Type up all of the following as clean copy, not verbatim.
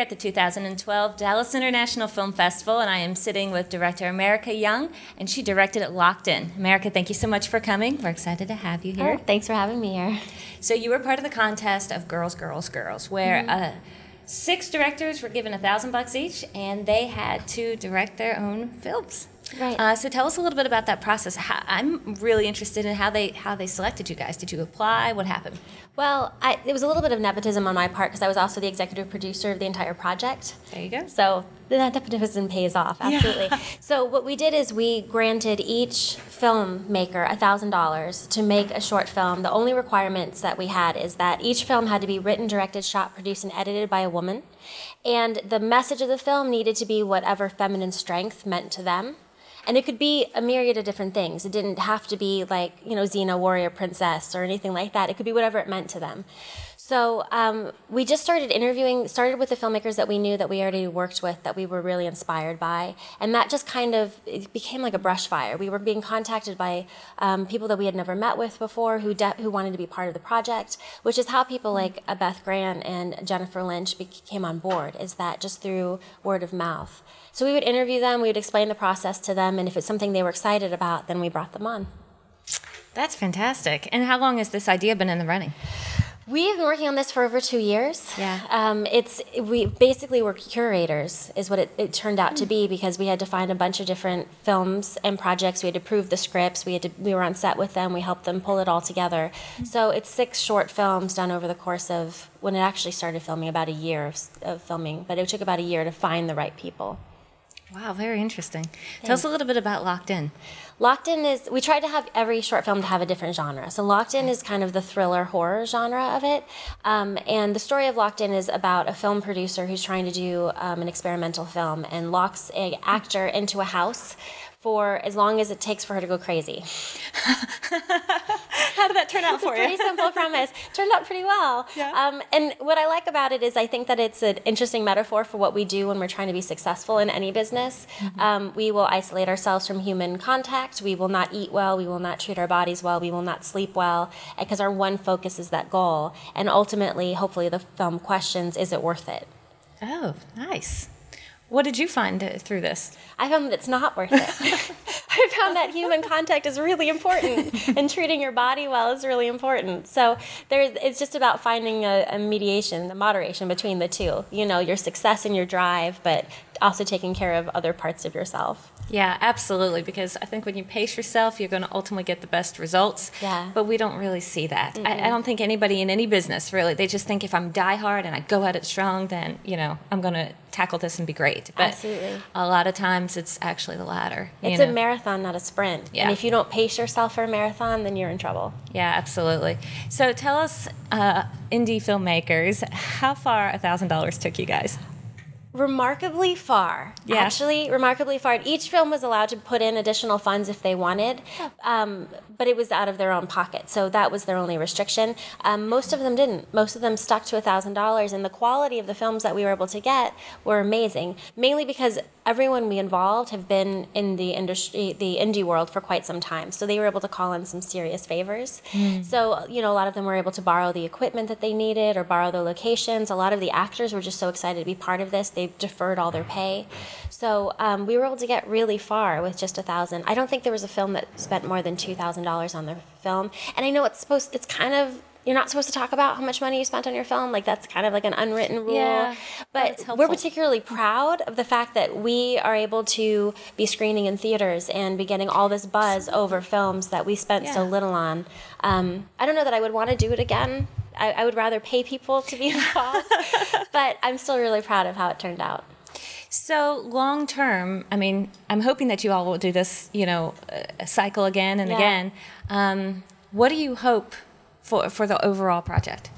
here at the 2012 Dallas International Film Festival, and I am sitting with director America Young, and she directed it Locked In. America, thank you so much for coming. We're excited to have you here. Oh, thanks for having me here. So you were part of the contest of Girls, Girls, Girls, where 6 directors were given $1,000 each, and they had to direct their own films. Right. So tell us a little bit about that process. I'm really interested in how they selected you guys. Did you apply? What happened? Well, it was a little bit of nepotism on my part because I was also the executive producer of the entire project. There you go. So that nepotism pays off, absolutely. Yeah. So what we did is we granted each filmmaker $1,000 to make a short film. The only requirements that we had is that each film had to be written, directed, shot, produced, and edited by a woman. And the message of the film needed to be whatever feminine strength meant to them. And it could be a myriad of different things. It didn't have to be like, Xena, warrior, princess, or anything like that. It could be whatever it meant to them. So we just started with the filmmakers that we knew that we already worked with, that we were really inspired by. And that just it became like a brush fire. We were being contacted by people that we had never met with before who wanted to be part of the project, which is how people like Beth Grant and Jennifer Lynch came on board, is that just through word of mouth. So we would interview them, we would explain the process to them, and if it's something they were excited about, then we brought them on. That's fantastic. And how long has this idea been in the running? We've been working on this for over 2 years. Yeah. We basically were curators, is what it turned out to be, because we had to find a bunch of different films and projects. We had to prove the scripts. We were on set with them. We helped them pull it all together. So it's 6 short films done over the course of, when it actually started filming, about a year of filming. But it took about a year to find the right people. Wow, very interesting. Tell us a little bit about Locked In. Locked In we tried to have every short film to have a different genre. So Locked In is kind of the thriller horror genre of it. And the story of Locked In is about a film producer who's trying to do an experimental film and locks an actor into a house for as long as it takes for her to go crazy. How did that turn out for you? It's a pretty simple premise. Turned out pretty well. Yeah. And what I like about it is I think that it's an interesting metaphor for what we do when we're trying to be successful in any business. Mm-hmm. We will isolate ourselves from human contact. We will not eat well. We will not treat our bodies well. We will not sleep well, because our one focus is that goal. And ultimately, hopefully, the film questions, is it worth it? Oh, nice. What did you find through this? I found that it's not worth it. I found that human contact is really important, and treating your body well is really important. So it's just about finding a mediation, a moderation between the two. Your success and your drive, but also taking care of other parts of yourself. Yeah, absolutely, because I think when you pace yourself, you're going to ultimately get the best results. Yeah. But we don't really see that. I don't think anybody in any business, really, they just think if I'm die hard and I go at it strong, then, I'm going to tackle this and be great. But absolutely. A lot of times it's actually the latter. It's a marathon, not a sprint. Yeah. And if you don't pace yourself for a marathon, then you're in trouble. Yeah, absolutely. So tell us, indie filmmakers, how far $1,000 took you guys? Remarkably far. Yeah. Actually, remarkably far. Each film was allowed to put in additional funds if they wanted, but it was out of their own pocket, so that was their only restriction. Most of them didn't. Most of them stuck to $1,000, and the quality of the films that we were able to get were amazing, mainly because everyone we involved have been in the industry, the indie world, for quite some time, so they were able to call in some serious favors. So, a lot of them were able to borrow the equipment that they needed or borrow the locations. A lot of the actors were just so excited to be part of this. They deferred all their pay. So we were able to get really far with just $1,000. I don't think there was a film that spent more than $2,000 on their film. And I know it's kind of, you're not supposed to talk about how much money you spent on your film. Like, that's kind of like an unwritten rule. Yeah, but we're particularly proud of the fact that we are able to be screening in theaters and be getting all this buzz over films that we spent so little on. I don't know that I would want to do it again. I would rather pay people to be involved, but I'm still really proud of how it turned out. So long term, I'm hoping that you all will do this, cycle again and again. What do you hope for the overall project?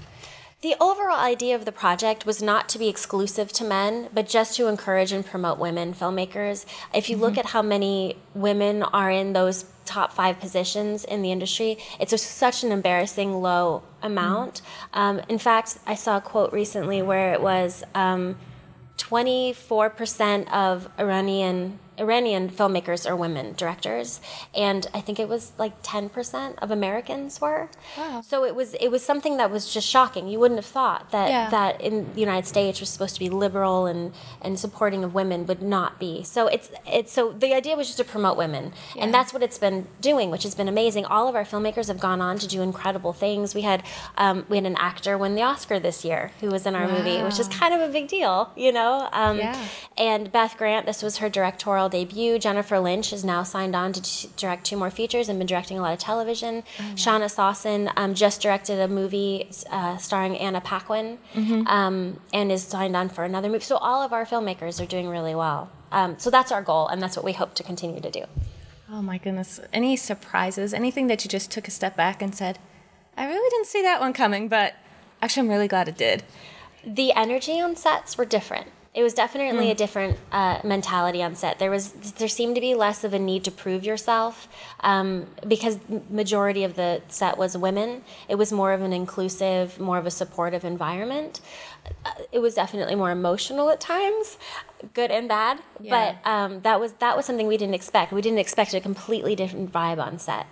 The overall idea of the project was not to be exclusive to men, but just to encourage and promote women filmmakers. If you look at how many women are in those top 5 positions in the industry, it's such an embarrassing low amount. In fact, I saw a quote recently where it was 24% of Iranian Iranian filmmakers are women directors, and I think it was like 10% of Americans were. Wow. So it was something that was just shocking. You wouldn't have thought that Yeah. that in the United States was supposed to be liberal and supporting of women would not be. So so the idea was just to promote women, Yeah. and that's what it's been doing, which has been amazing. All of our filmmakers have gone on to do incredible things. We had an actor win the Oscar this year who was in our movie, which is Wow. kind of a big deal, you know. Yeah. And Beth Grant, this was her directorial debut. Jennifer Lynch is now signed on to direct 2 more features and been directing a lot of television. Shauna Sawson just directed a movie starring Anna Paquin, and is signed on for another movie. So all of our filmmakers are doing really well. So that's our goal, and that's what we hope to continue to do. Oh my goodness. Any surprises? Anything that you just took a step back and said, I really didn't see that one coming, but actually I'm really glad it did. The energy on sets were different. It was definitely a different mentality on set. There seemed to be less of a need to prove yourself because majority of the set was women. It was more of an inclusive, more of a supportive environment. It was definitely more emotional at times, good and bad. Yeah. But that was something we didn't expect. We didn't expect a completely different vibe on set,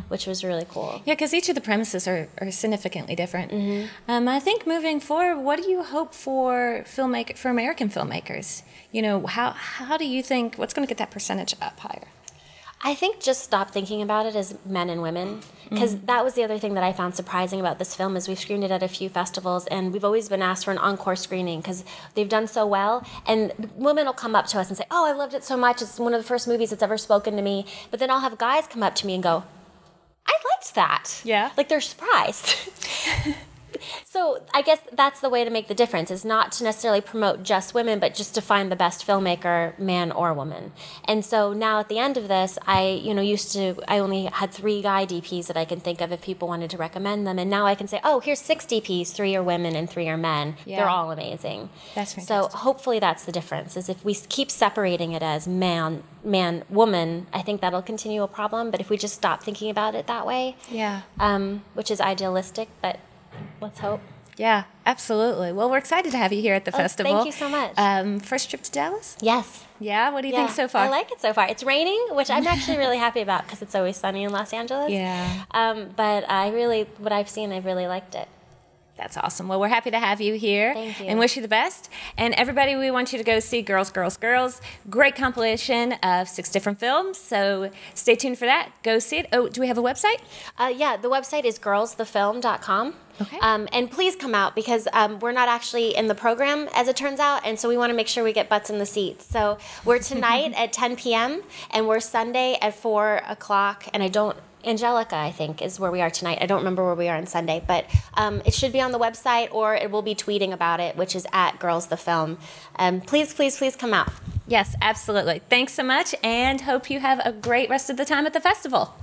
which was really cool. Yeah, because each of the premises are significantly different. I think moving forward, what do you hope for American filmmakers? You know, how do you think, what's going to get that percentage up higher? I think just stop thinking about it as men and women, because that was the other thing that I found surprising about this film is we've screened it at a few festivals, and we've always been asked for an encore screening because they've done so well, and women will come up to us and say, oh, I loved it so much, it's one of the first movies that's ever spoken to me, but then I'll have guys come up to me and go, I liked that. Yeah. Like they're surprised. So I guess that's the way to make the difference, is not to necessarily promote just women, but just to find the best filmmaker, man or woman. And so now at the end of this, I only had 3 guy DPs that I can think of if people wanted to recommend them. And now I can say, oh, here's 6 DPs, 3 are women and 3 are men. Yeah. They're all amazing. That's So fantastic. hopefully that's the difference, is if we keep separating it as man, woman, I think that'll continue a problem. But if we just stop thinking about it that way, Yeah. which is idealistic, but let's hope. Yeah, absolutely. Well, we're excited to have you here at the festival. Thank you so much. First trip to Dallas? Yes. Yeah, what do you think so far? I like it so far. It's raining, which I'm actually really happy about because it's always sunny in Los Angeles. Yeah. But what I've seen, I've really liked it. That's awesome. Well, we're happy to have you here. Thank you. And wish you the best. And everybody, we want you to go see Girls, Girls, Girls. Great compilation of 6 different films. So stay tuned for that. Go see it. Oh, do we have a website? Yeah, the website is girlsthefilm.com. Okay. And please come out because we're not actually in the program, as it turns out, and so we want to make sure we get butts in the seats. So we're tonight at 10 p.m., and we're Sunday at 4 o'clock, and Angelica, I think, is where we are tonight. I don't remember where we are on Sunday, but it should be on the website, or it will be tweeting about it, which is at Girls the Film. Please, please, please come out. Yes, absolutely. Thanks so much, and hope you have a great rest of the time at the festival.